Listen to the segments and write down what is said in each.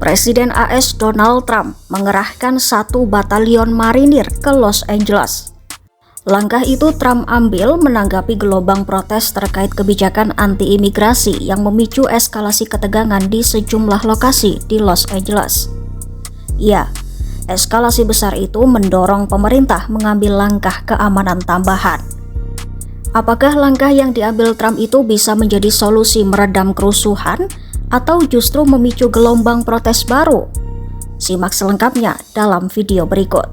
Presiden AS Donald Trump mengerahkan 1 batalion marinir ke Los Angeles. Langkah itu Trump ambil menanggapi gelombang protes terkait kebijakan anti-imigrasi yang memicu eskalasi ketegangan di sejumlah lokasi di Los Angeles. Ya, eskalasi besar itu mendorong pemerintah mengambil langkah keamanan tambahan. Apakah langkah yang diambil Trump itu bisa menjadi solusi meredam kerusuhan atau justru memicu gelombang protes baru? Simak selengkapnya dalam video berikut.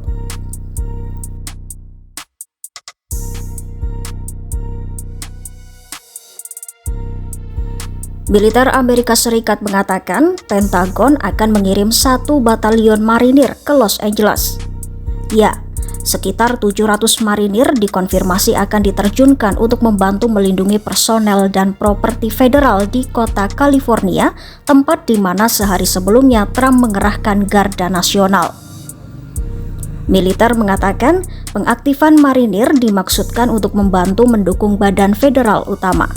Militer Amerika Serikat mengatakan Pentagon akan mengirim 1 batalion marinir ke Los Angeles. Ya, sekitar 700 marinir dikonfirmasi akan diterjunkan untuk membantu melindungi personel dan properti federal di kota California, tempat di mana sehari sebelumnya Trump mengerahkan Garda Nasional. Militer mengatakan pengaktifan marinir dimaksudkan untuk membantu mendukung badan federal utama.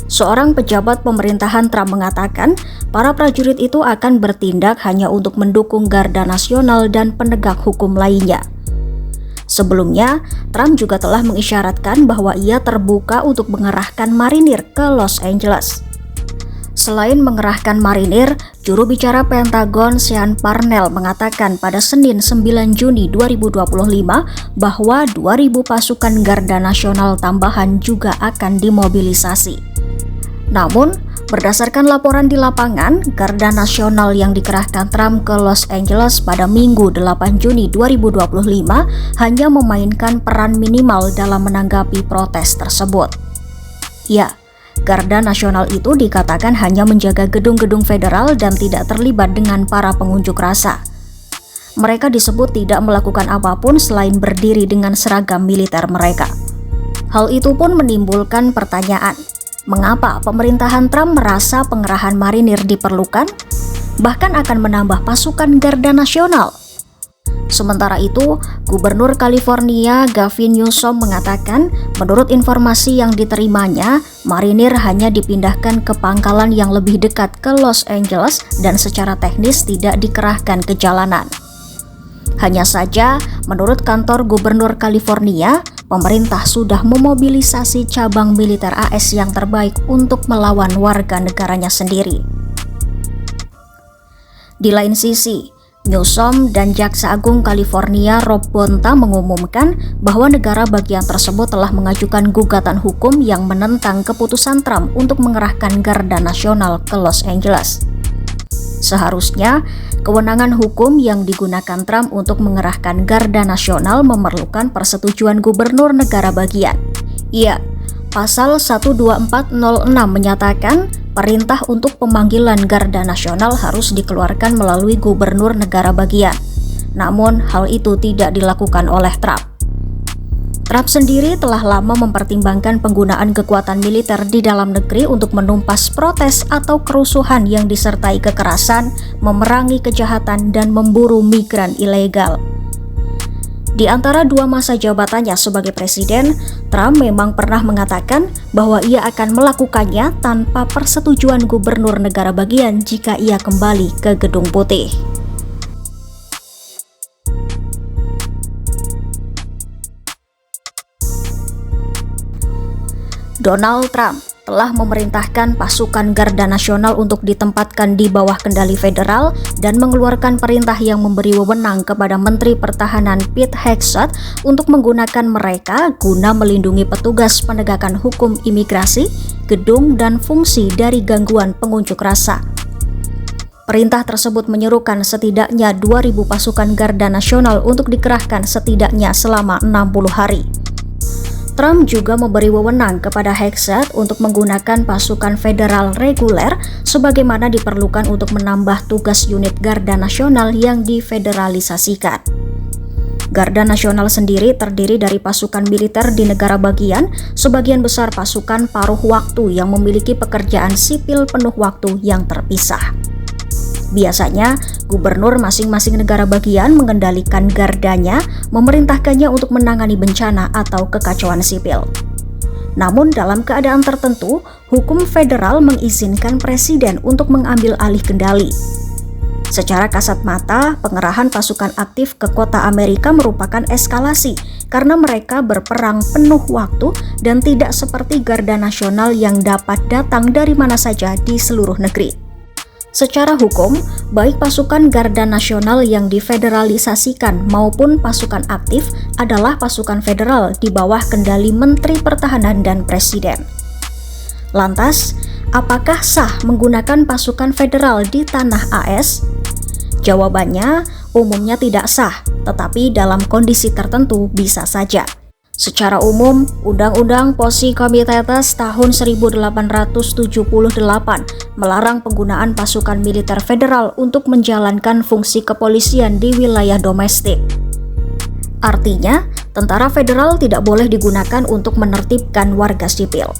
Seorang pejabat pemerintahan Trump mengatakan para prajurit itu akan bertindak hanya untuk mendukung Garda Nasional dan penegak hukum lainnya. Sebelumnya, Trump juga telah mengisyaratkan bahwa ia terbuka untuk mengerahkan marinir ke Los Angeles. Selain mengerahkan marinir, juru bicara Pentagon Sean Parnell mengatakan pada Senin 9 Juni 2025 bahwa 2.000 pasukan Garda Nasional tambahan juga akan dimobilisasi. Namun, berdasarkan laporan di lapangan, Garda Nasional yang dikerahkan Trump ke Los Angeles pada Minggu 8 Juni 2025 hanya memainkan peran minimal dalam menanggapi protes tersebut. Ya, Garda Nasional itu dikatakan hanya menjaga gedung-gedung federal dan tidak terlibat dengan para pengunjuk rasa. Mereka disebut tidak melakukan apapun selain berdiri dengan seragam militer mereka. Hal itu pun menimbulkan pertanyaan. Mengapa pemerintahan Trump merasa pengerahan marinir diperlukan, bahkan akan menambah pasukan Garda Nasional? Sementara itu, Gubernur California Gavin Newsom mengatakan, menurut informasi yang diterimanya, marinir hanya dipindahkan ke pangkalan yang lebih dekat ke Los Angeles dan secara teknis tidak dikerahkan ke jalanan. Hanya saja, menurut kantor Gubernur California, pemerintah sudah memobilisasi cabang militer AS yang terbaik untuk melawan warga negaranya sendiri. Di lain sisi, Newsom dan Jaksa Agung California Rob Bonta mengumumkan bahwa negara bagian tersebut telah mengajukan gugatan hukum yang menentang keputusan Trump untuk mengerahkan Garda Nasional ke Los Angeles. Seharusnya, kewenangan hukum yang digunakan Trump untuk mengerahkan Garda Nasional memerlukan persetujuan gubernur negara bagian. Ya, pasal 12406 menyatakan perintah untuk pemanggilan Garda Nasional harus dikeluarkan melalui gubernur negara bagian. Namun, hal itu tidak dilakukan oleh Trump. Trump sendiri telah lama mempertimbangkan penggunaan kekuatan militer di dalam negeri untuk menumpas protes atau kerusuhan yang disertai kekerasan, memerangi kejahatan, dan memburu migran ilegal. Di antara 2 masa jabatannya sebagai presiden, Trump memang pernah mengatakan bahwa ia akan melakukannya tanpa persetujuan gubernur negara bagian jika ia kembali ke Gedung Putih. Donald Trump telah memerintahkan pasukan Garda Nasional untuk ditempatkan di bawah kendali federal dan mengeluarkan perintah yang memberi wewenang kepada Menteri Pertahanan Pete Hegseth untuk menggunakan mereka guna melindungi petugas penegakan hukum imigrasi, gedung, dan fungsi dari gangguan pengunjuk rasa. Perintah tersebut menyerukan setidaknya 2.000 pasukan Garda Nasional untuk dikerahkan setidaknya selama 60 hari. Trump juga memberi wewenang kepada Hegseth untuk menggunakan pasukan federal reguler sebagaimana diperlukan untuk menambah tugas unit Garda Nasional yang difederalisasikan. Garda Nasional sendiri terdiri dari pasukan militer di negara bagian, sebagian besar pasukan paruh waktu yang memiliki pekerjaan sipil penuh waktu yang terpisah. Biasanya, gubernur masing-masing negara bagian mengendalikan gardanya, memerintahkannya untuk menangani bencana atau kekacauan sipil. Namun dalam keadaan tertentu, hukum federal mengizinkan presiden untuk mengambil alih kendali. Secara kasat mata, pengerahan pasukan aktif ke kota Amerika merupakan eskalasi karena mereka berperang penuh waktu dan tidak seperti Garda Nasional yang dapat datang dari mana saja di seluruh negeri. Secara hukum, baik pasukan Garda Nasional yang difederalisasikan maupun pasukan aktif adalah pasukan federal di bawah kendali Menteri Pertahanan dan Presiden. Lantas, apakah sah menggunakan pasukan federal di tanah AS? Jawabannya, umumnya tidak sah, tetapi dalam kondisi tertentu bisa saja. Secara umum, Undang-Undang Posi Comitatus tahun 1878 melarang penggunaan pasukan militer federal untuk menjalankan fungsi kepolisian di wilayah domestik. Artinya, tentara federal tidak boleh digunakan untuk menertibkan warga sipil.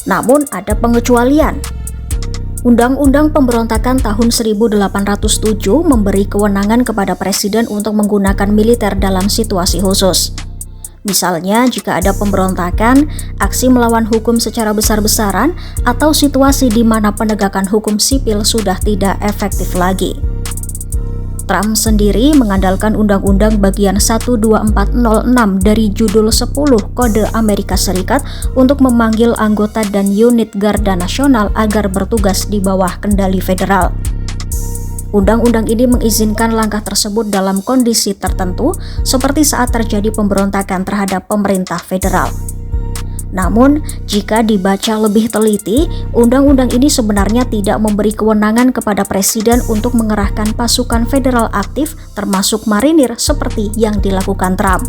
Namun ada pengecualian. Undang-Undang Pemberontakan tahun 1807 memberi kewenangan kepada presiden untuk menggunakan militer dalam situasi khusus. Misalnya jika ada pemberontakan, aksi melawan hukum secara besar-besaran, atau situasi di mana penegakan hukum sipil sudah tidak efektif lagi. Trump sendiri mengandalkan Undang-Undang Bagian 12406 dari Judul 10 Kode Amerika Serikat untuk memanggil anggota dan unit Garda Nasional agar bertugas di bawah kendali federal. Undang-undang ini mengizinkan langkah tersebut dalam kondisi tertentu, seperti saat terjadi pemberontakan terhadap pemerintah federal. Namun, jika dibaca lebih teliti, undang-undang ini sebenarnya tidak memberi kewenangan kepada presiden untuk mengerahkan pasukan federal aktif, termasuk marinir seperti yang dilakukan Trump.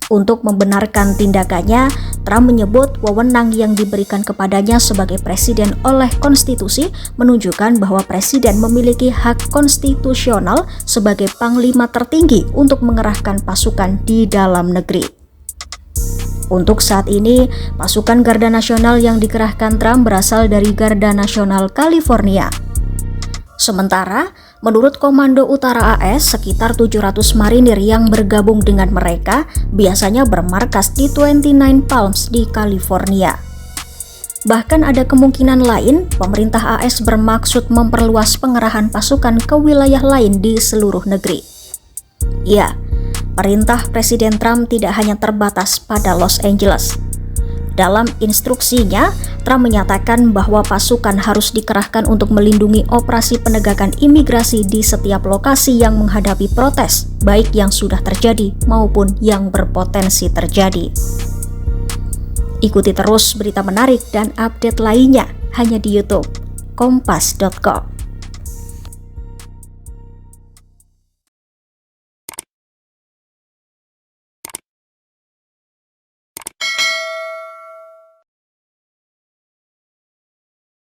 Untuk membenarkan tindakannya, Trump menyebut wewenang yang diberikan kepadanya sebagai presiden oleh konstitusi menunjukkan bahwa presiden memiliki hak konstitusional sebagai panglima tertinggi untuk mengerahkan pasukan di dalam negeri. Untuk saat ini, pasukan Garda Nasional yang dikerahkan Trump berasal dari Garda Nasional California. Sementara, menurut Komando Utara AS, sekitar 700 marinir yang bergabung dengan mereka biasanya bermarkas di 29 Palms di California. Bahkan ada kemungkinan lain, pemerintah AS bermaksud memperluas pengerahan pasukan ke wilayah lain di seluruh negeri. Ya, perintah Presiden Trump tidak hanya terbatas pada Los Angeles. Dalam instruksinya, Trump menyatakan bahwa pasukan harus dikerahkan untuk melindungi operasi penegakan imigrasi di setiap lokasi yang menghadapi protes, baik yang sudah terjadi maupun yang berpotensi terjadi. Ikuti terus berita menarik dan update lainnya hanya di YouTube kompas.com.